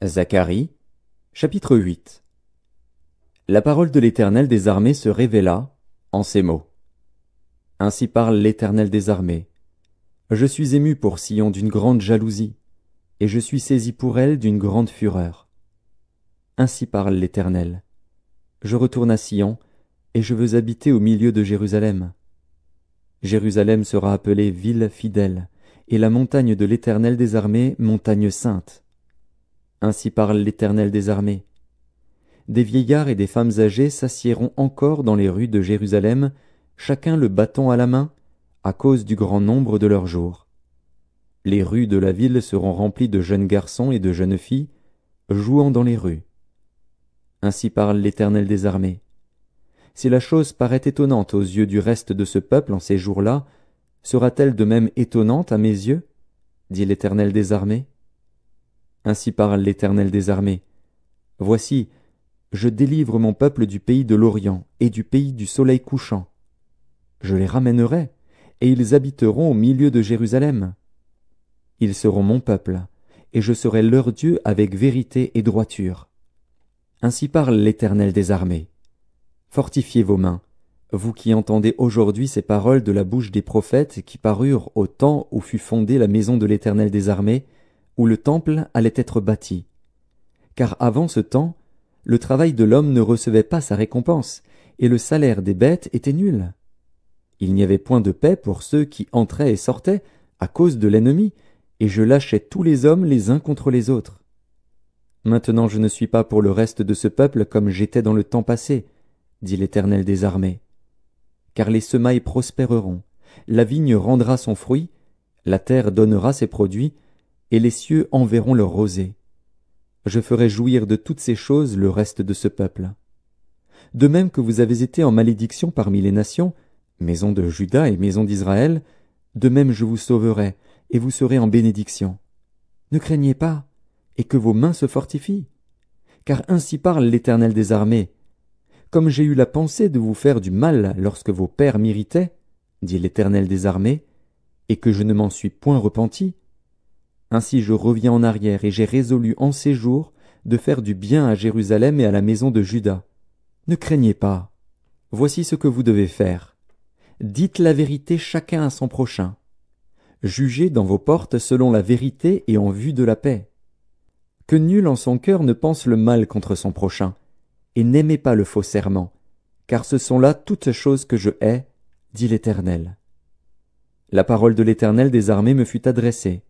Zacharie, chapitre 8. La parole de l'Éternel des armées se révéla en ces mots. Ainsi parle l'Éternel des armées. Je suis ému pour Sion d'une grande jalousie, et je suis saisi pour elle d'une grande fureur. Ainsi parle l'Éternel. Je retourne à Sion, et je veux habiter au milieu de Jérusalem. Jérusalem sera appelée ville fidèle, et la montagne de l'Éternel des armées, montagne sainte. Ainsi parle l'Éternel des armées. Des vieillards et des femmes âgées s'assiéront encore dans les rues de Jérusalem, chacun le bâton à la main, à cause du grand nombre de leurs jours. Les rues de la ville seront remplies de jeunes garçons et de jeunes filles, jouant dans les rues. Ainsi parle l'Éternel des armées. Si la chose paraît étonnante aux yeux du reste de ce peuple en ces jours-là, sera-t-elle de même étonnante à mes yeux? Dit l'Éternel des armées. Ainsi parle l'Éternel des armées. Voici, je délivre mon peuple du pays de l'Orient et du pays du soleil couchant. Je les ramènerai, et ils habiteront au milieu de Jérusalem. Ils seront mon peuple, et je serai leur Dieu avec vérité et droiture. Ainsi parle l'Éternel des armées. Fortifiez vos mains, vous qui entendez aujourd'hui ces paroles de la bouche des prophètes qui parurent au temps où fut fondée la maison de l'Éternel des armées, où le temple allait être bâti. Car avant ce temps, le travail de l'homme ne recevait pas sa récompense, et le salaire des bêtes était nul. Il n'y avait point de paix pour ceux qui entraient et sortaient, à cause de l'ennemi, et je lâchais tous les hommes les uns contre les autres. Maintenant je ne suis pas pour le reste de ce peuple comme j'étais dans le temps passé, dit l'Éternel des armées. Car les semailles prospéreront, la vigne rendra son fruit, la terre donnera ses produits, et les cieux enverront leur rosée. Je ferai jouir de toutes ces choses le reste de ce peuple. De même que vous avez été en malédiction parmi les nations, maison de Juda et maison d'Israël, de même je vous sauverai, et vous serez en bénédiction. Ne craignez pas, et que vos mains se fortifient. Car ainsi parle l'Éternel des armées. Comme j'ai eu la pensée de vous faire du mal lorsque vos pères m'irritaient, dit l'Éternel des armées, et que je ne m'en suis point repenti, ainsi je reviens en arrière et j'ai résolu en ces jours de faire du bien à Jérusalem et à la maison de Juda. Ne craignez pas. Voici ce que vous devez faire. Dites la vérité chacun à son prochain. Jugez dans vos portes selon la vérité et en vue de la paix. Que nul en son cœur ne pense le mal contre son prochain, et n'aimez pas le faux serment, car ce sont là toutes choses que je hais, dit l'Éternel. La parole de l'Éternel des armées me fut adressée,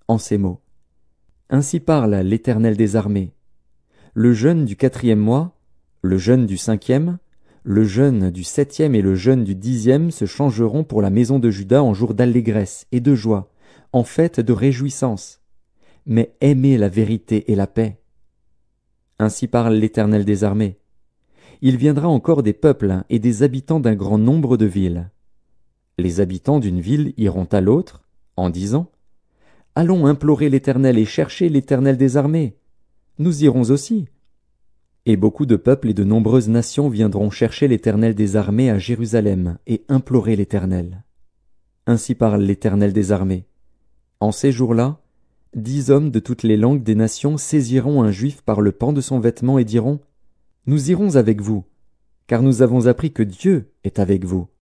en ces mots. Ainsi parle l'Éternel des armées. Le jeûne du 4e mois, le jeûne du 5e, le jeûne du 7e et le jeûne du 10e se changeront pour la maison de Juda en jour d'allégresse et de joie, en fête de réjouissance. Mais aimez la vérité et la paix. Ainsi parle l'Éternel des armées. Il viendra encore des peuples et des habitants d'un grand nombre de villes. Les habitants d'une ville iront à l'autre, en disant: Allons implorer l'Éternel et chercher l'Éternel des armées. Nous irons aussi. Et beaucoup de peuples et de nombreuses nations viendront chercher l'Éternel des armées à Jérusalem et implorer l'Éternel. Ainsi parle l'Éternel des armées. En ces jours-là, 10 hommes de toutes les langues des nations saisiront un juif par le pan de son vêtement et diront: Nous irons avec vous, car nous avons appris que Dieu est avec vous.